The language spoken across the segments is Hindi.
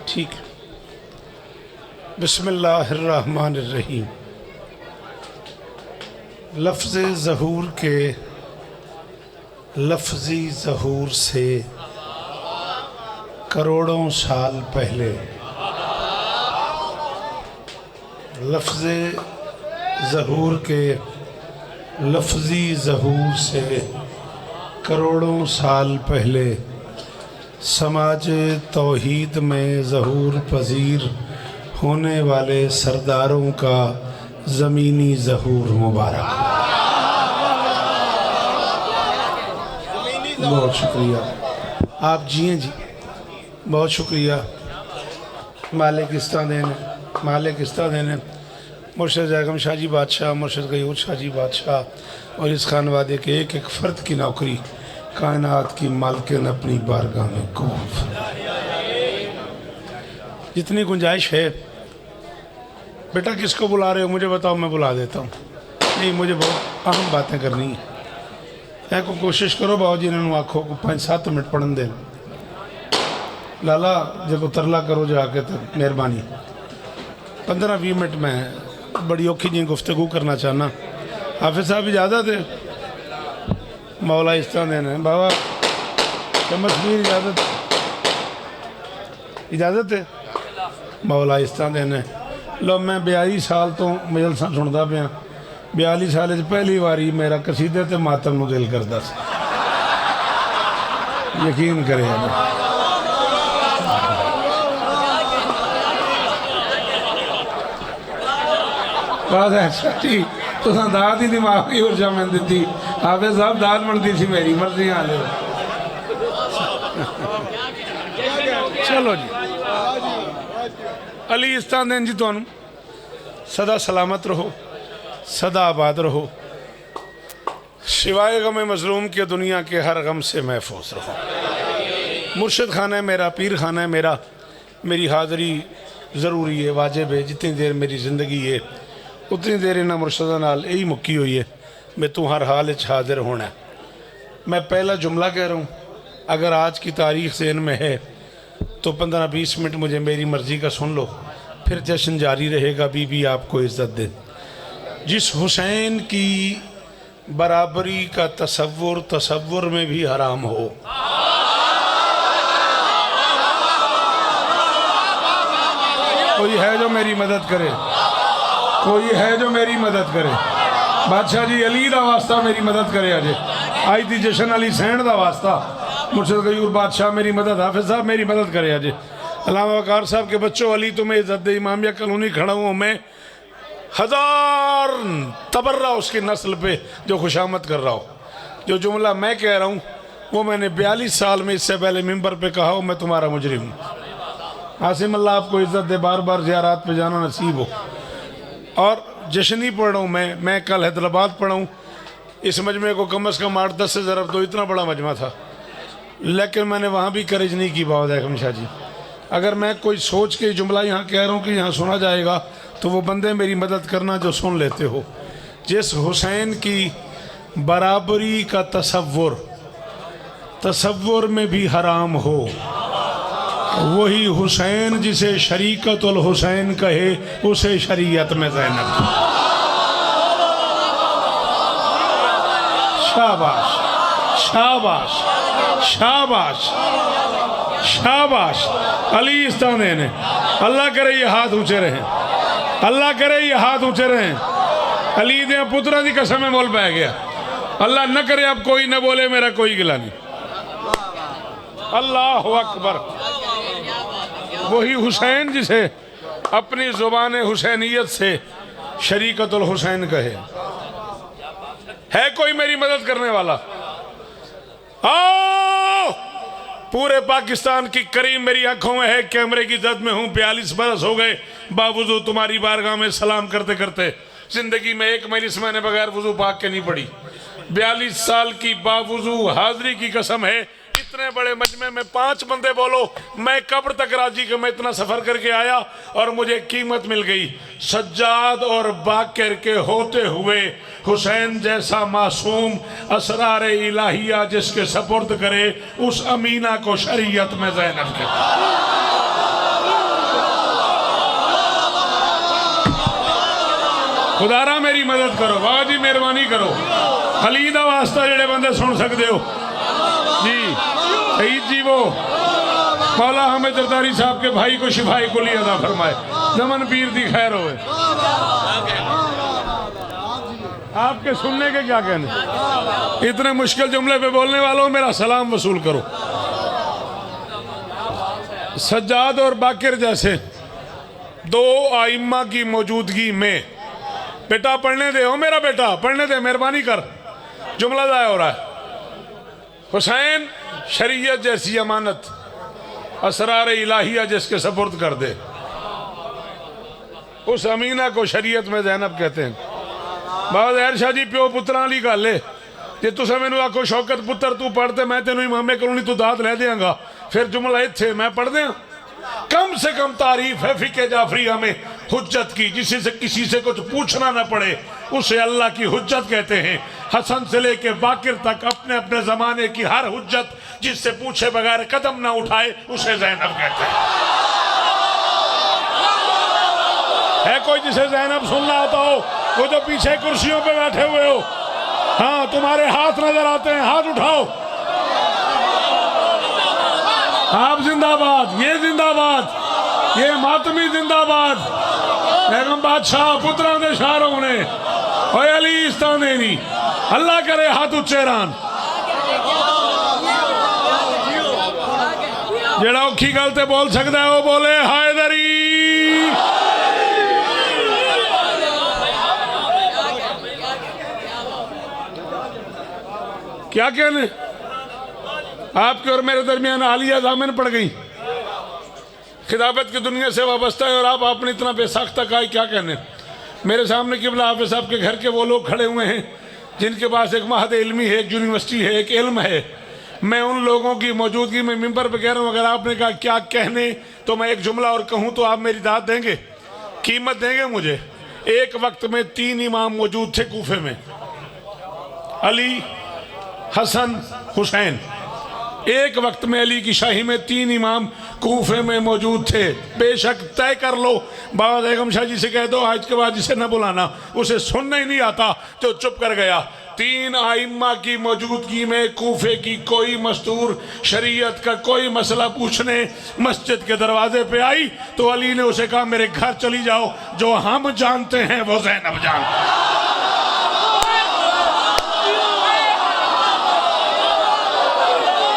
ठीक है। बिस्मिल्लाहिर्रहमानिर्रहीम। लफ्ज़ ज़हूर के लफ्ज़ी ज़हूर से करोड़ों साल पहले, लफ्ज़ ज़हूर के लफ्ज़ी ज़हूर से करोड़ों साल पहले समाज तौहीद में ज़हूर पज़ीर होने वाले सरदारों का ज़मीनी ज़हूर मुबारक। बहुत शुक्रिया, आप जिए जी, बहुत शुक्रिया। मालिक इस्ता देने, मालिक इस्ता देने। मुर्शद आगम शाह जी बादशाह, मुर्शद गयूर शाह जी बादशाह और इस खानवादे के एक एक फ़र्द की नौकरी कायनात की मालकिन अपनी बारगाह में कबूल फरमाए। जितनी गुंजाइश है, बेटा किसको बुला रहे हो मुझे बताओ, मैं बुला देता हूँ। नहीं, मुझे बहुत अहम बातें करनी है। मैं को कोशिश करो बाबूजी ने आखो को 5-7 मिनट पढ़न दे लाला जब तरला करो जाके तो मेहरबानी। 15-20 मिनट में बड़ी औखी जी गुफ्तगू करना चाहना। हाफिज साहब इजाज़त है? मौला इस तरह देना बाबा मशहूर इजाज़त, इजाज़त है? मौला इस तरह देना। लो मैं 42 साल तो मजलसा सुनता पाया। 42 साल पहली बारी मेरा कसीदे ते मातम नूं दिल करदा सी। यकीन करे बात है सच्ची। तो दाद ही दिमाग की ऊर्जा मैंने दी। हाफिज साहब दाद बनती थी मेरी मर्जी आ लो। चलो जी, अली इस्तान जी तुम सदा सलामत रहो, सदा आबाद रहो, सिवाय गम मजलूम के दुनिया के हर गम से महफूज रहो। मुर्शिद खाना है मेरा, पीर खाना है मेरा, मेरी हाज़री ज़रूरी है, वाजिब है। जितनी देर मेरी ज़िंदगी है उतनी देर इन्होंने मुर्शदा नाल यही मुक्की हुई है, मैं तू हर हाल हाजिर होना है। मैं पहला जुमला कह रहा हूँ, अगर आज की तारीख से इनमें है तो 15-20 मिनट मुझे मेरी मर्ज़ी का सुन लो, फिर जश्न जारी रहेगा। बीबी आपको इज़्ज़त दे। जिस हुसैन की बराबरी का तसव्वुर तसव्वुर में भी हराम हो, कोई है जो मेरी मदद करे? कोई है जो मेरी मदद करे? बादशाह जी अली दा वास्ता मेरी मदद करे। अजे आज दी जशन अली सैन दा वास्ता मुर्शद गयूर बादशाह मेरी मदद, हाफिज साहब मेरी मदद करे। अजे अल्लामा वकार साहब के बच्चों, अली तुम्हें इज्जत दे। इमामिया कॉलोनी खड़ा हूँ मैं, 1000 तबर्रा उसकी नस्ल पे जो खुशामद कर रहा हो। जो जुमला मैं कह रहा हूँ वो मैंने 42 साल में इससे पहले मिंबर पे कहा हो, मैं तुम्हारा मुजरिम हूँ। आसिम अल्लाह आपको इज्जत दे, बार बार ज़ियारत पे जाना नसीब हो। और जश्नी पढ़ रहा हूँ मैं कल हैदराबाद पढ़ा हूँ। इस मजमे को कम से कम 8-10 से ज़रब तो इतना बड़ा मजमा था, लेकिन मैंने वहाँ भी करेज नहीं की। बाबा आगम शाह जी, अगर मैं कोई सोच के जुमला यहाँ कह रहा हूँ कि यहाँ सुना जाएगा तो वो बंदे मेरी मदद करना जो सुन लेते हो। जिस हुसैन की बराबरी का तसव्वुर तसव्वुर में भी हराम हो, वही हुसैन जिसे शरीकतुल हुसैन कहे उसे शरीयत में ज़ैनब। शाबाश शाबाश शाबाश शाबाश। अली इस्ताने ने, अल्लाह करे ये हाथ ऊंचे रहें, अल्लाह करे ये हाथ ऊंचे रहें। अली दे पुत्रा की कसम में मोल पै गया। अल्लाह न करे अब कोई न बोले मेरा कोई गिला नहीं। अल्लाह अकबर। वही हुसैन जिसे अपनी ज़ुबान हुसैनियत से शरीकतुल हुसैन कहे। है कोई मेरी मदद करने वाला? आओ, पूरे पाकिस्तान की करीम मेरी आंखों में है, कैमरे की जद में हूँ। 42 बरस हो गए बावजू तुम्हारी बारगाह में सलाम करते करते। जिंदगी में एक मजलिस मैंने बगैर वजू पाक के नहीं पड़ी। 42 साल की बावजू हाजिरी की कसम है, इतने बड़े मजमे में 5 बंदे बोलो, मैं कब्र तक राजी कि मैं इतना सफर करके आया और मुझे कीमत मिल गई। सज्जाद और बाकर के होते हुए हुसैन जैसा मासूम असरार इलाहिया जिसके सपुर्द करे, उस अमीना को शरीयत में ज़ैनब के। खुदारा मेरी मदद करो, बाबा जी मेहरबानी करो। अली दा वास्ता जेड़े बंदे सुन सकते हो जी, शहीद जी वो मौला हमें जरदारी साहब के भाई को शिफाई कुली अदा फरमाए, दमन पीर दी खैर होए। आपके सुनने के क्या कहने, इतने मुश्किल जुमले पे बोलने वालों मेरा सलाम वसूल करो। सज्जाद और बाकिर जैसे 2 आइम्मा की मौजूदगी में, बेटा पढ़ने दे, हो मेरा बेटा पढ़ने दे, मेहरबानी कर, जुमला ज़ाया हो रहा है। हुसैन शरीयत जैसी अमानत असरार इलाहिया जिसके सपुर्द कर दे, उस अमीना को शरीयत में ज़ैनब कहते हैं। बाबा ज़हर शाह जी प्यो पुत्रां दी गल है, जे तुसें मैनू आखो शौकत पुत्र तू पढ़ते मैं तेनों इमामे कलोनी तू दाद लै देंगा, फिर जुमला इत्थे मैं पढ़ दें। कम से कम तारीफ है फिके जाफरिया में हुज्जत की, किसी से कुछ पूछना ना पड़े, उसे अल्लाह की हुज्जत कहते हैं। हसन से लेके बाकिर तक अपने अपने जमाने की हर हुज्जत जिससे पूछे बगैर कदम ना उठाए, उसे ज़ैनब कहते हैं। है कोई जिसे ज़ैनब सुनना आता हो? वो जो पीछे कुर्सियों पे बैठे हुए हो, हाँ तुम्हारे हाथ नजर आते हैं, हाथ उठाओ। आप जिंदाबाद, ये जिंदाबाद, ये मातमी जिंदाबाद। बेगम बादशाह पुत्रा दे शारों ने ओए अली इस्ताने नी, अल्लाह करे हाथ उच्चे रान। जेड़ा औखी गल ते बोल सकता है वो बोले हैदरी। क्या कहने, आपके और मेरे दरमियान आलिया दामन पड़ गई, खिताबत की दुनिया से वाबस्ता है और आप आपने इतना बेसाख्ता कहा, क्या कहने। मेरे सामने किबला हाफिज़ साहब के घर के वो लोग खड़े हुए हैं जिनके पास एक महद इल्मी है, एक यूनिवर्सिटी है, एक इल्म है। मैं उन लोगों की मौजूदगी में मिंबर पर कह रहा हूँ, अगर आपने कहा क्या कहने तो मैं एक जुमला और कहूँ तो आप मेरी दाद देंगे, कीमत देंगे मुझे। एक वक्त में 3 इमाम मौजूद थे कूफे में, अली, हसन, हुसैन। एक वक्त में अली की शाही में 3 इमाम कूफे में मौजूद थे। बेशक तय कर लो, बाबा बेगम शाह जी से कह दो आज के बाद जिसे न बुलाना, उसे सुनना ही नहीं आता तो चुप कर गया। 3 आइम्मा की मौजूदगी में कूफे की कोई मस्तूर शरीयत का कोई मसला पूछने मस्जिद के दरवाजे पे आई तो अली ने उसे कहा मेरे घर चली जाओ, जो हम जानते हैं वो ज़ैनब जानते हैं।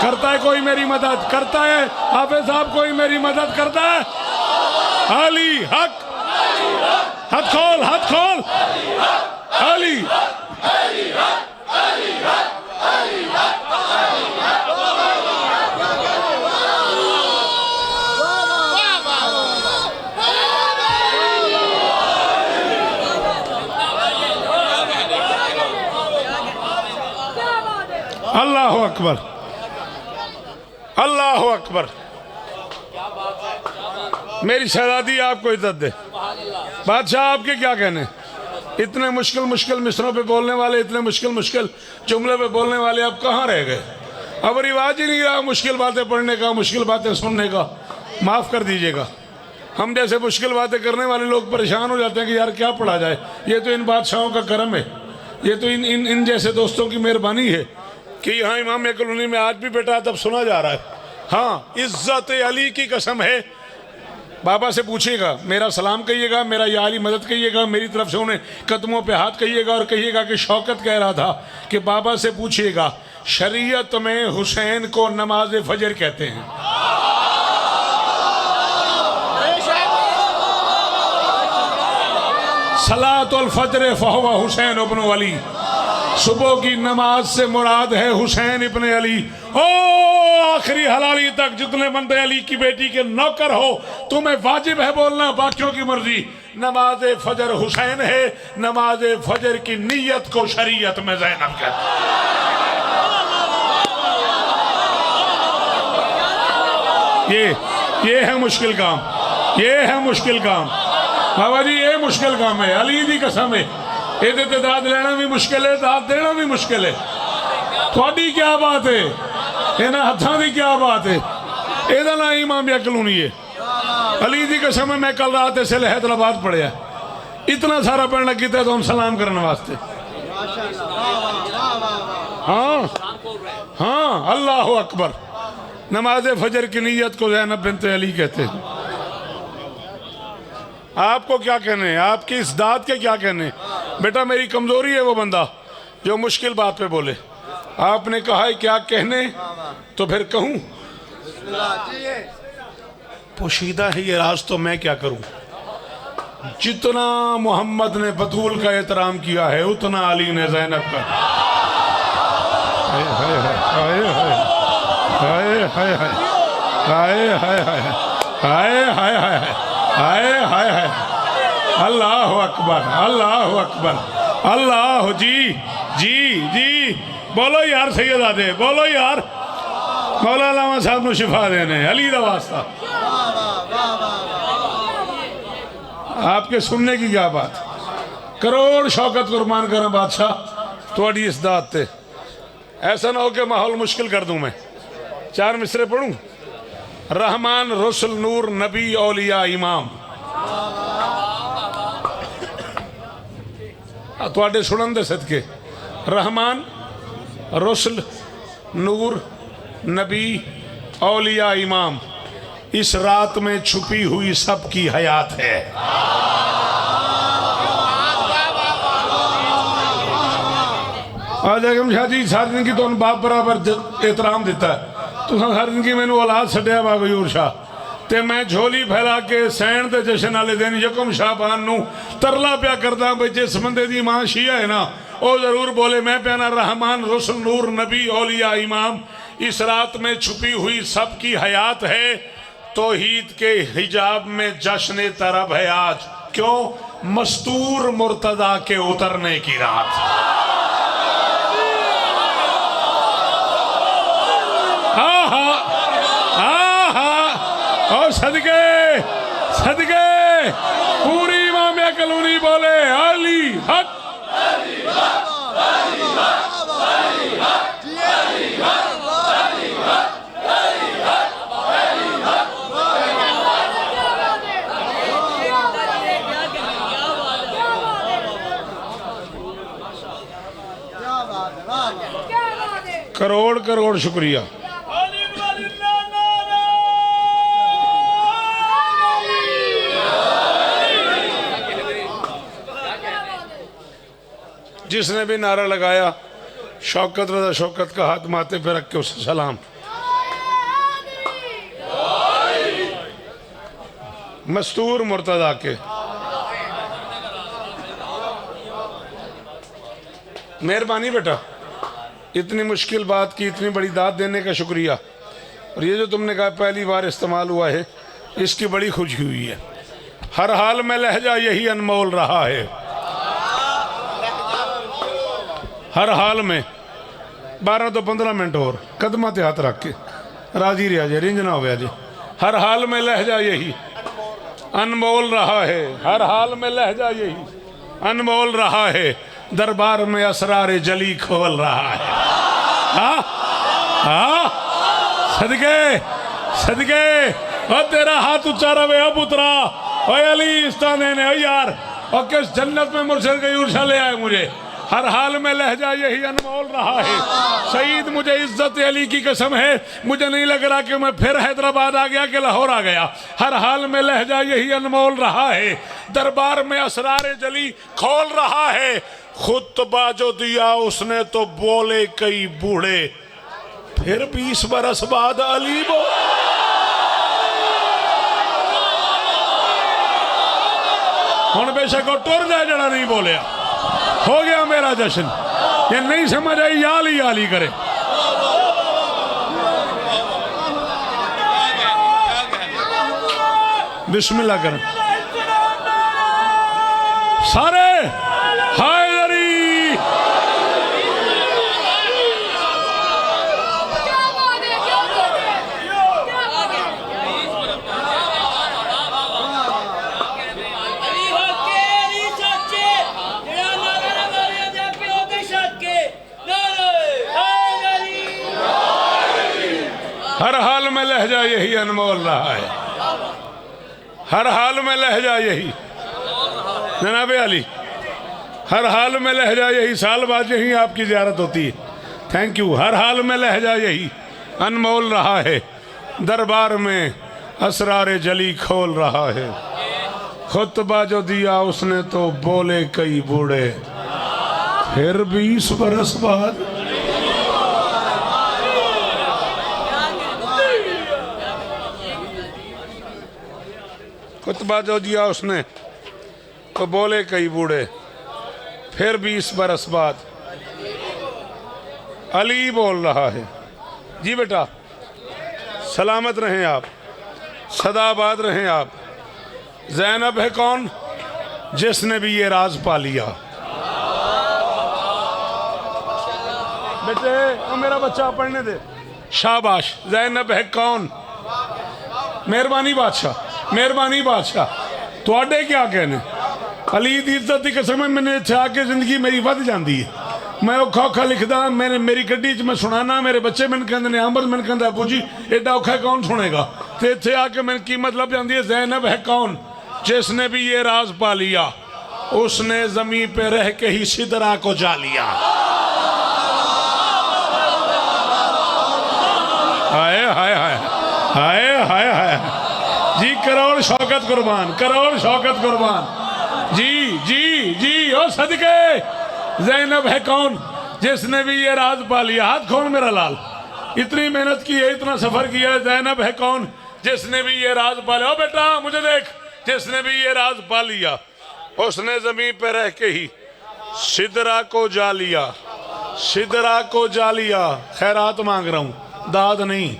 करता है कोई मेरी मदद, करता है हाफिज साहब, कोई मेरी मदद करता है? अली हक, हाथ खोल, हाथ खोल। अली अल्लाह अकबर, अल्लाह अकबर। मेरी शहजादी आपको इज्जत दे। बादशाह आपके क्या कहने, इतने मुश्किल मुश्किल मिसरों पे बोलने वाले, इतने मुश्किल मुश्किल जुमले पे बोलने वाले अब कहाँ रह गए? अब रिवाज ही नहीं रहा मुश्किल बातें पढ़ने का, मुश्किल बातें सुनने का। माफ़ कर दीजिएगा, हम जैसे मुश्किल बातें करने वाले लोग परेशान हो जाते हैं कि यार क्या पढ़ा जाए। ये तो इन बादशाहों का करम है, ये तो इन जैसे दोस्तों की मेहरबानी है कि यहाँ इमाम कॉलोनी में आज भी बेटा तब सुना जा रहा है। हाँ, इज्जत अली की कसम है। बाबा से पूछिएगा, मेरा सलाम कहिएगा, मेरा या अली मदद कहिएगा, मेरी तरफ से उन्हें कदमों पे हाथ कहिएगा और कहिएगा कि शौकत कह रहा था कि बाबा से पूछिएगा शरीयत में हुसैन को नमाज फजर कहते हैं। सलातुल फजर फहुवा हुसैन इब्न अली, सुबह की नमाज से मुराद है हुसैन इब्न अली। ओ आखिरी हलाली तक जितने बंदे अली की बेटी के नौकर हो, तुम्हें वाजिब है बोलना, बाकियों की मर्जी। नमाज फजर हुसैन है, नमाज फजर की नीयत को शरीयत में ज़ैनब कहते हैं। ये है मुश्किल काम, ये है मुश्किल काम बाबा जी, ये मुश्किल काम है। अली दी कसम है, ये दाद लेना भी मुश्किल है, दाद देना भी मुश्किल है। थोड़ी क्या बात है, इन्होंने हथों की क्या बात है। ਇਹਦਾ ਨਾਂ इमामिया कलोनी है। अली दी कसम है, मैं कल रात ऐसे हैदराबाद पढ़िया, इतना सारा पढ़ना किया तो हम सलाम करने वास्ते। हाँ हाँ, अल्लाह अकबर। नमाज फजर की नीयत को ज़ैनब बिन्त अली कहते हैं। आपको क्या कहने हैं, आपकी इस दाद के क्या कहने। बेटा मेरी कमजोरी है वो बंदा जो मुश्किल बात पे बोले। आपने कहा है क्या कहने, तो फिर कहूं। पोशीदा है ये राज, तो मैं क्या करूं। जितना मोहम्मद ने बतूल का एहतराम किया है, उतना अली ने ज़ैनब का। हाय हाय हाय हाय हाय हाय हाय हाय हाय हाय हाय हाय। अल्लाह अकबर, अल्लाह अकबर, अल्लाह। जी जी जी, बोलो यार सैयदादे, बोलो यार। मौला अल्लामा साहब को शिफा देने, अली दा वास्ता। आपके सुनने की क्या बात। करोड़ शौकत कुर्बान करें बादशाह थोड़ी इस दात ते। ऐसा ना हो कि माहौल मुश्किल कर दूं मैं। 4 मिसरे पढ़ूं। रहमान रसुल नूर नबी औलिया इमाम। थोड़े सुनन दे सदके। रहमान रसुल नूर नबी औलिया इमाम, इस रात में छुपी हुई सबकी हयात है। आज अगम शाह जी सारी जिंदगी तो बाप बराबर एहतराम दिता है। तो सारी जिंदगी मैंने औलाद छड्या वा गयूर शाह, ते मैं झोली फैला के सैन दे जश्न वाले दिन यकम शाहबान नू तरला प्या करदा भाई जिस बंदे दी मां शिया है ना, वो जरूर बोले मैं प्याना रहमान रसुल नूर नबी औलिया इमाम, इस रात में छुपी हुई सबकी हयात है। तौहीद के हिजाब में जश्न तरब है आज, क्यों? मस्तूर मुर्तदा के उतरने की रात। और सदके सदके पूरी इमामिया कॉलोनी बोले अली हक। करोड़ करोड़ शुक्रिया। जिसने भी नारा लगाया, शौकत रजा शौकत का हाथ माथे पे रख के उसे सलाम। मस्तूर मुर्तदा के मेहरबानी बेटा, इतनी मुश्किल बात की, इतनी बड़ी दाद देने का शुक्रिया। और ये जो तुमने कहा पहली बार इस्तेमाल हुआ है, इसकी बड़ी खुशी हुई है। हर हाल में लहजा यही अनमोल रहा है। हर हाल में 12 तो 15 मिनट और कदमा ते हाथ रख के राजी रहा जे, रिंज ना हो जे। हर हाल में लहजा यही अनमोल रहा है। हर हाल में लहजा यही अनमोल रहा है। दरबार में असरार जली खोल रहा है। हाँ हाँ, सदके सदके। और तेरा हाथ ऊंचा रहे अब उतरा। ओए अली इस्ता देने यार, और किस जन्नत में मुर्शिद गयूर शाह ले आए मुझे। हर हाल में लहजा यही अनमोल रहा है। सईद मुझे इज्जत अली की कसम है, मुझे नहीं लग रहा कि मैं फिर हैदराबाद आ गया कि लाहौर आ गया। हर हाल में लहजा यही अनमोल रहा है। दरबार में असरार जली खोल रहा है। खुतबा जो दिया उसने तो बोले कई बूढ़े, फिर 20 बरस बाद अली बो। हुण बेशक वो टुर जाए जड़ा नहीं बोलिया, हो गया मेरा जश्न। ये नहीं समझ आई याली करे। बिस्मिल्लाह करें सारे। हैदरी हर हाल में लहजा यही अनमोल रहा है, हर हाल में लहजा यही जनाब अली, हर हाल में लहजा यही। साल बाद यही आपकी ज़ियारत होती है। Thank you. हर हाल में लहजा यही अनमोल रहा है, दरबार में असरारे जली खोल रहा है। खुतबा जो दिया उसने तो बोले कई बूढ़े, फिर 20 बरस बाद खुतबा जो दिया उसने तो बोले कई बूढ़े, फिर 20 बरस बाद अली बोल रहा है। जी बेटा, सलामत रहें आप, सदाबाद रहें आप। ज़ैनब है कौन? जिसने भी ये राज पा लिया। बेटे ओ मेरा बच्चा पढ़ने दे। शाबाश। ज़ैनब है कौन? मेहरबानी बादशाह, मेहरबानी बादशाह। तुहाडे क्या कहने? अली दी इज्जत की कसम है, मैंने इत्थे आके जिंदगी मेरी वध जाती है। मैं औखा औखा लिखदा, मैंने मेरी गड्डी च मैं सुनाना, मेरे बच्चे मैंने कहते हैं अमर, मैंने कहता अबू जी एडा औखा कौन सुनेगा। तो इत्थे आके मैंने कीमत लग जाती है। ज़ैनब है कौन? जिसने भी ये राज पा लिया, उसने जमीन पे रह के ही सिदरा को जा लिया। हाय हाय हाय हाय हाय हाय जी, करोड़ शौकत कुर्बान, करोड़ शौकत कुर्बान। जी जी जी ओ सदके। ज़ैनब है कौन? जिसने भी ये राज पा लिया। हाथ खोल मेरा लाल, इतनी मेहनत की है, इतना सफर किया है। ज़ैनब है कौन? जिसने भी ये राज पा लिया। ओ बेटा मुझे देख, जिसने भी ये राज पा लिया, उसने जमीन पे रह के ही सिदरा को जा लिया, सिदरा को जा लिया। खैरात मांग रहा हूँ, दाद नहीं।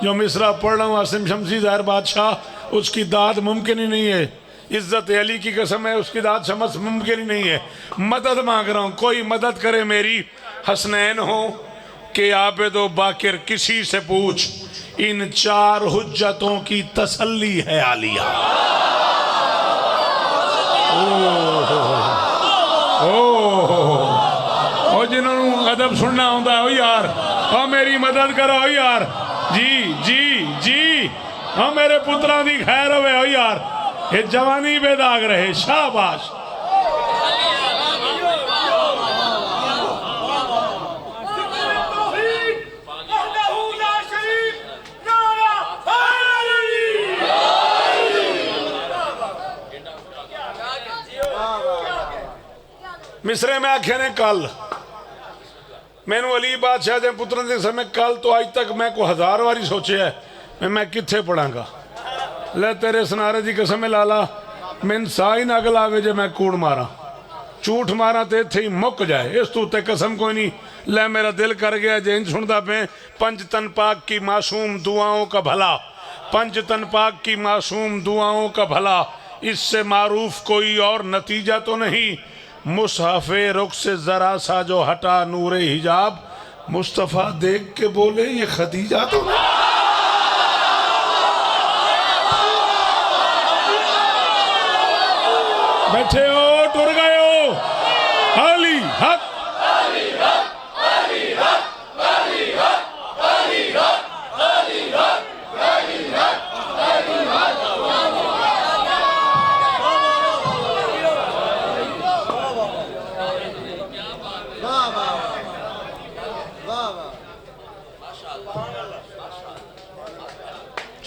जो मिसरा पढ़ रहा हूँ आसिम शमसी ज़ाहिर बादशाह, उसकी दाद मुमकिन ही नहीं है। इज्जत अली की कसम है, उसकी दाद शमस मुमकिन ही नहीं है। मदद मांग रहा हूँ, कोई मदद करे मेरी। हसनैन हो कि आबिदो बाकिर, किसी से पूछ, इन 4 हुज्जतों की तसल्ली है आलिया। ओ जिन्होंने अदब सुनना होता है यार, ओ मेरी मदद करो यार। जी जी जी, ओ मेरे पुत्रा दी खैर हो यार, ये जवानी बेदाग रहे। शाबाश। मिसरे में आखे ने कल मैनू अली बादशाह के पुत्र के समय, कल तो अज तक मैं को 1000 बारी सोचे है मैं कित्थे पढ़ांगा। ले तेरे सनारे की कसम है लाला, मैंने सा ही नग लावे जे मैं कूड़ मारा, झूठ मारा तो इत्थे ही मुक जाए। इस तू उत्ते कसम कोई नहीं। ले मेरा दिल कर गया जे इंज सुनदा पे। पंज तन पाक की मासूम दुआओं का भला, पंज तन पाक की मासूम दुआओं का भला, इससे मारूफ कोई और नतीजा तो नहीं। मुसहफ़े रुख से जरा सा जो हटा नूरे हिजाब, मुस्तफ़ा देख के बोले ये खदीजा तो नहीं। बैठे हो, टुर गए हो। अली हक, अली हक, अली हक, अली हक, अली हक, अली हक, अली हक, अली हक।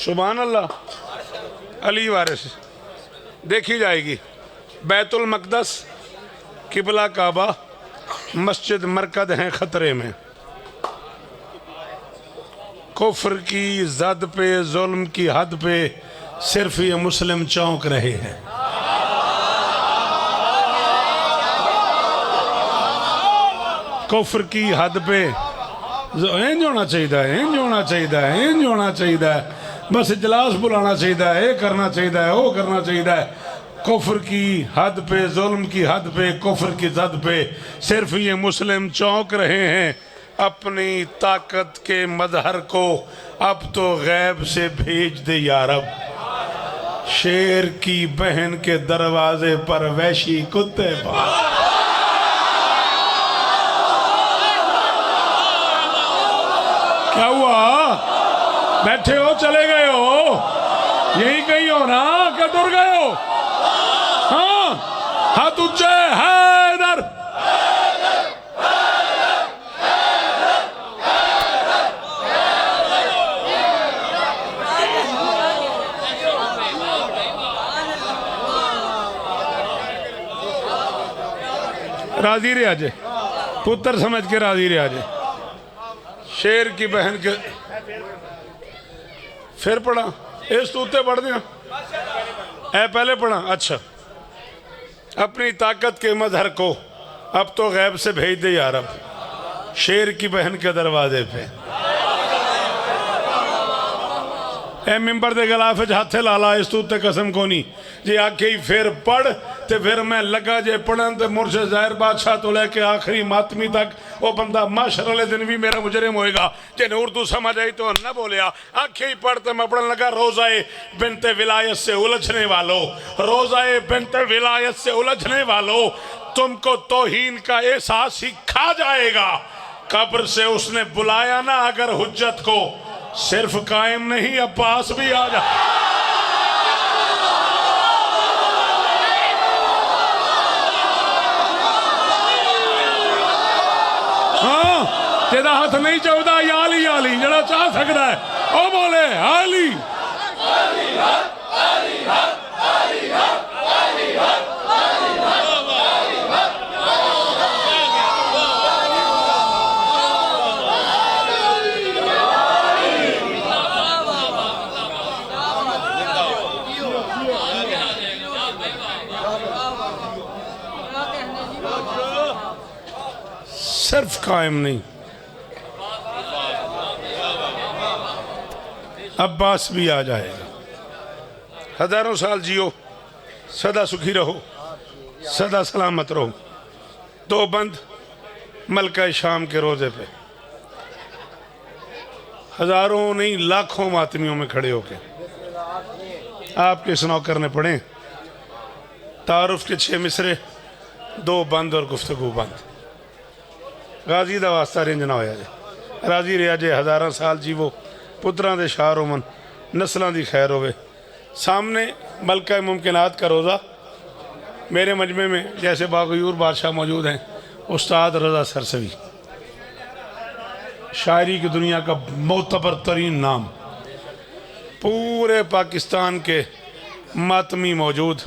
सुभान अल्लाह। अली वारिस देखी जाएगी। बैतुल मक़दस, किबला काबा, मस्जिद मरकद हैं ख़तरे में। कुफ्र की जद पे, जुल्म की हद पे सिर्फ ये मुस्लिम चौंक रहे हैं। कुफ्र की हद पे इंज होना चाहिए, इंज होना चाहिए, इंज होना चाहिए, बस इजलास बुलाना चाहिए, ये करना चाहिए, वो करना चाहिए। कुफ्र की हद पे, जुल्म की हद पे, कुफ्र की जद पे सिर्फ ये मुस्लिम चौंक रहे हैं। अपनी ताकत के मजहर को अब तो गैब से भेज दे यारब। शेर की बहन के दरवाजे पर वैशी कुत्ते पाल। क्या हुआ? बैठे हो, चले गए हो, यही कहीं हो ना, क्या डर गए हो? हाँ, हाथ ऊंचे, हैदर। राजी रे आज, पुत्र समझ के राजी रे आज। शेर की बहन के फिर पढ़ा, इस तूते पढ़ दिया ऐ पहले पढ़ा। अच्छा, अपनी ताकत के मजहर को अब तो गैब से भेज दे यार, अब शेर की बहन के दरवाजे पे ए मिंबर दे गलाफ हाथे लाला इस तूते कसम को नहीं जे आके ही फिर पढ़ ते फिर मैं लगा जे पढ़न ते मुर्शद ज़ाहिर बादशाह तो लेके आखिरी मातमी तक वो बंदा माशर वाले दिन भी मेरा मुजरिम होएगा। जिन्हें उर्दू समझ आई तो न बोलिया, आखे ही पढ़ते मैं पढ़ने लगा। रोज़ाए बिनते विलायत से उलझने वालों, रोज़ाए बिनते विलायत से उलझने वालों, तुमको तौहीन का एहसास ही खा जाएगा। कब्र से उसने बुलाया ना अगर हुज्जत को, सिर्फ कायम नहीं अब्बास भी आ जा। हाँ, तेरा हाथ नहीं चाहता याली याली जरा चाह सकता है, ओ बोले आली। सिर्फ कायम नहीं, अब्बास भी आ जाएगा। हजारों साल जियो, सदा सुखी रहो, सदा सलामत रहो। दो बंद मलका शाम के रोजे पे हजारों नहीं लाखों मातमियों में खड़े होके आपके इस नौकर ने पढ़े तारुफ के 6 मिसरे, 2 बंद और गुफ्तगू बंद। गाजी दा वास्ता रेंज ना होया जे, राजी रहा जे हज़ारां साल जीवो, पुत्रां दे शार होवन, नस्लां दी खैर होवे। सामने मलका मुमकिनात का रोज़ा मेरे मजमे में जैसे बागयूर बादशाह मौजूद हैं, उस्ताद रज़ा सरसवी, शायरी की दुनिया का मोतबर तरीन नाम, पूरे पाकिस्तान के मातमी मौजूद,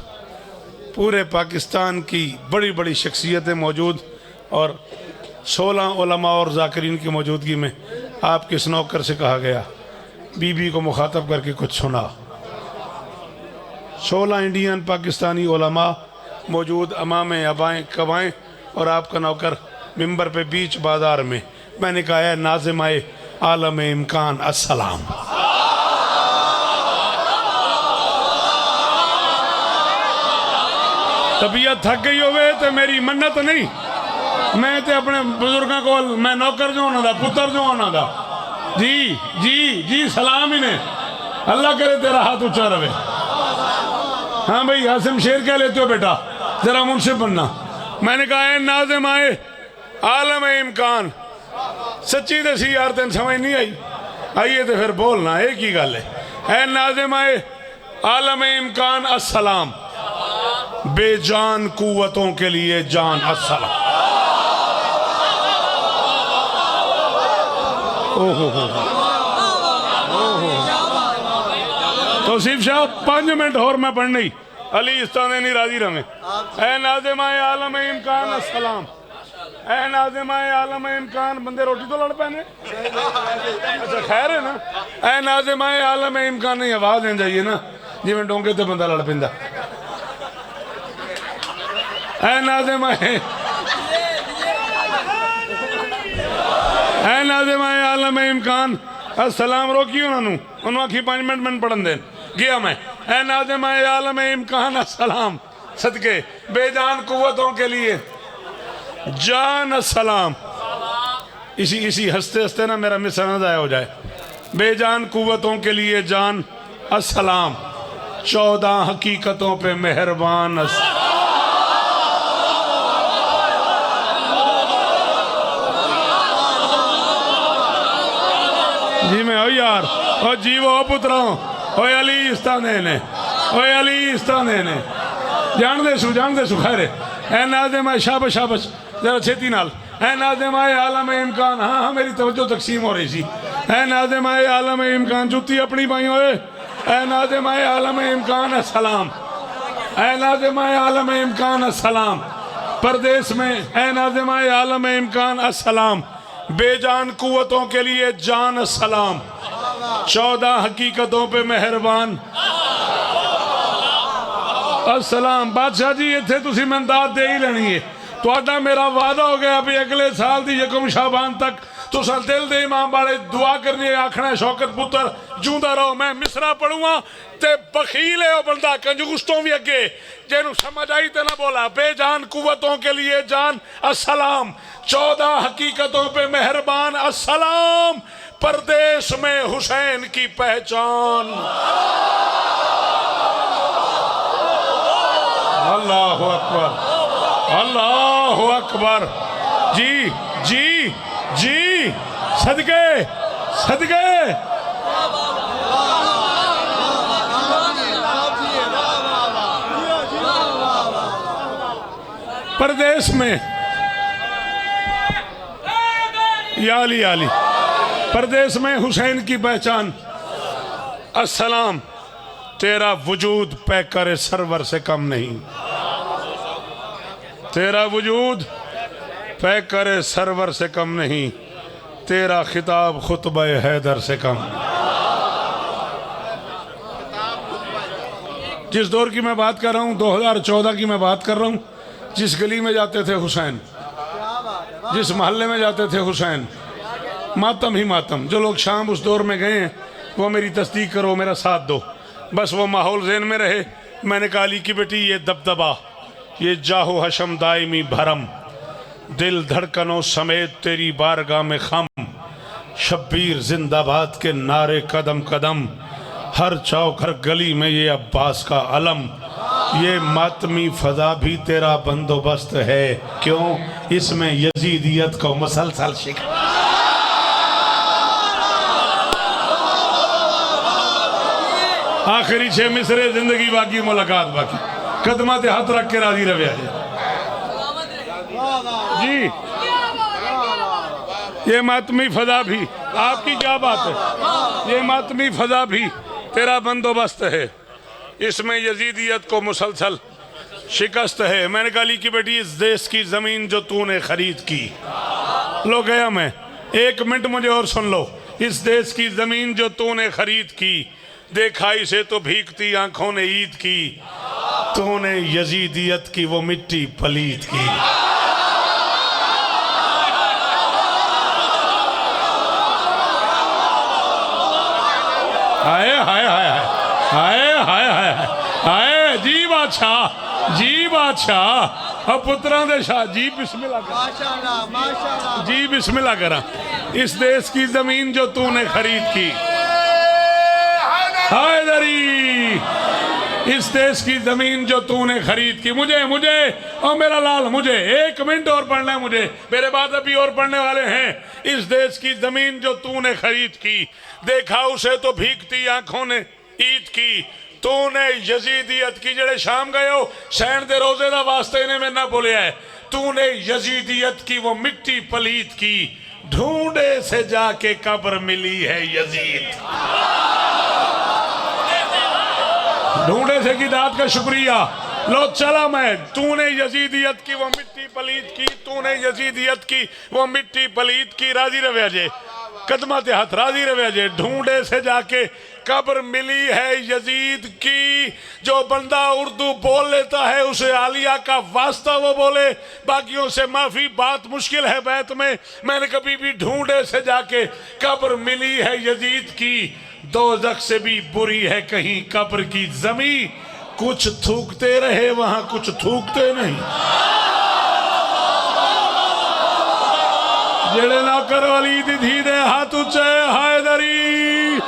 पूरे पाकिस्तान की बड़ी बड़ी शख्सियतें मौजूद, और 16 उलमा और जाकिरीन की मौजूदगी में आपके इस नौकर से कहा गया बीबी को मुखातब करके कुछ सुना। 16 इंडियन पाकिस्तानी उलमा मौजूद, अमामें अबाएँ कबाएँ, और आपका नौकर मिंबर पे बीच बाजार में। मैंने कहा है नाज़िम-ए आलम इम्कान अस्सलाम। तबीयत थक गई होवे तो मेरी मन्नत नहीं, मैं तो अपने बुजुर्गों को, मैं नौकर जो उन्होंने पुत्र जो उन्होंने जी जी जी सलाम ही ने, अल्लाह करे तेरा हाथ ऊंचा रहे। हाँ भाई हासिम शेर क्या लेते हो बेटा, जरा मुंशिफ बनना। मैंने कहा है नाज़िम आए आलम इम्कान, सच्ची दसी यार तेन समझ नहीं आई, आइए तो फिर बोलना एक ही गल है नाज़िम आए आलम इम्कान अस्सलाम, बेजान कुव्वतों के लिए जान अस्सलाम। ओहो तौसीफ शाह 5 मिनट और मैं पढ़नी, अली इस्ताने नहीं राजी रहे। ए नाज़िम-ए आलम इम्कान अस्सलाम, ए नाज़िम-ए आलम इम्कान, बंदे रोटी तो लड़ पैने, अच्छा खैर है ना। ए नाज़िम-ए आलम इम्कान नहीं आवाज देनी चाहिए ना, जिवें डोंगे तो बंदा लड़ पैंदा। ए नाज़िम-ए नाज़िम-ए आलम इम्कान अस्सलाम, रोकी उन्होंने, उन्होंने आखी 5 मिनट मैंने पढ़न देन गया मैं। ए नाज़िम-ए आलम इम्कान अस्सलाम, सदके बेजान कुव्वतों के लिए जान अस्सलाम। इसी हंसते हंसते ना मेरा मिसर न ज़ाया हो जाए। बेजान कुव्वतों के लिए जान अस्सलाम, 14 हकीकतों पे मेहरबान अस्सलाम। जी मैं ओ यार ओ जीवो पुत्रों ओ अली इस्ताने ने ओ अली इस्ताने ने जान दे सु खैर ए नाज़िम शाबाश शाबाश जरा छेती नाल ए नाज़िम आलम इम्कान हाँ हाँ मेरी तवज्जो तकसीम हो रही सी ए नाज़िम आलम इम्कान जुत्ती अपनी पाई होए ए नाज़िम आलम इम्कान अस्सलाम ए नाज़िम आलम इम्कान अस्सलाम परदेश में ए नाज़िम आलम इम्कान अस्सलाम बेजान कुव्वतों के लिए जान सलाम 14 हकीकतों पे मेहरबान अस्सलाम बादशाह जी इत्थे तुसी मैनूं दात दे ही लेनी है तुहाडा मेरा वादा हो गया भी अगले साल दी यकम शाबान तक तुसा दिल दे इमाम वाले दुआ करनी है आखना है शौकत पुत्र जूंदा रहो मैं मिसरा पढ़ूंगा ते बखील है ओ बंदा कंजूस तो भी अगे जेनू समझ आई ते ना बोला बेजान कुव्वतों के लिए जान अस्सलाम 14 हकीकतों पे मेहरबान अस्सलाम परदेश में हुसैन की पहचान अल्लाहु अकबर अल्लाहु अकबर जी जी जी सदके सदके परदेश में याली याली परदेश में हुसैन की पहचान अस्सलाम तेरा वजूद पैकर सरवर से कम नहीं तेरा वजूद पैकर सरवर से कम नहीं तेरा खिताब खुतबा हैदर से कम जिस दौर की मैं बात कर रहा हूँ 2014 की मैं बात कर रहा हूँ जिस गली में जाते थे हुसैन जिस मोहल्ले में जाते थे हुसैन मातम ही मातम जो लोग शाम उस दौर में गए हैं वो मेरी तस्दीक करो मेरा साथ दो बस वो माहौल ज़हन में रहे मैंने कहा अली की बेटी ये दबदबा ये जाहो हशम दायमी भरम दिल धड़कनों समेत तेरी बारगाह में खम शब्बीर जिंदाबाद के नारे कदम कदम हर चौक हर गली में ये अब्बास का अलम ये मातमी फजा भी तेरा बंदोबस्त है क्यों इसमें यजीदियत को मुसलसल शिकवा आखिरी 6 मिसरे जिंदगी बाकी मुलाकात बाकी कदमा ते हाथ रख के राजी रवे जी ये मातमी फजा भी आपकी क्या बात है ये मातमी फजा भी तेरा बंदोबस्त है इसमें यजीदियत को मुसलसल शिकस्त है मैंने कहा अली की बेटी इस देश की जमीन जो तूने खरीद की लो गया मैं 1 मिनट मुझे और सुन लो इस देश की जमीन जो तूने खरीद की देखाई से तो भीगती आंखों ने ईद की तूने यजीदियत की वो मिट्टी पलीत की हाय हाय हाय हाय हाय हाय हाय जी बादशाह अब पुत्रां दे शाह जी बिस्मिल्लाह माशाअल्लाह माशाअल्लाह जी बिस्मिल्लाह करा इस देश की जमीन जो तूने खरीद की हैदरी इस देश की जमीन जो तूने खरीद की मुझे और मेरा लाल मुझे 1 मिनट और पढ़ना है मुझे मेरे बाद अभी और पढ़ने वाले हैं इस देश की जमीन जो तूने खरीद की देखा उसे तो भीगती आंखों ने ईद की तूने यजीदियत की जड़े शाम गए हो सैन दे रोजे दा वास्ते इन्हें मैं ना बोलिया है तूने यजीदियत की वो मिट्टी पलीत की ढूंढे से जाके कब्र मिली है यजीद ढूंढे से की दात का शुक्रिया लो चला मैं तूने यजीदियत की वो मिट्टी पलीत की तूने यजीदियत की वो मिट्टी पलीत की राजी रवे जे कदमा ते हाथ राजी रवे जे ढूंढे से जाके कब्र मिली है यजीद की जो बंदा उर्दू बोल लेता है उसे आलिया का वास्ता वो बोले बाकियों से माफी बात मुश्किल है बैत में मैंने कभी भी ढूंढे से जाके कब्र मिली है यजीद की दोज़ख से भी बुरी है कहीं कब्र की जमी कुछ थूकते रहे वहां कुछ थूकते नहीं जेड़े ना कर वाली दी दे हाथ उच्चे हैदरी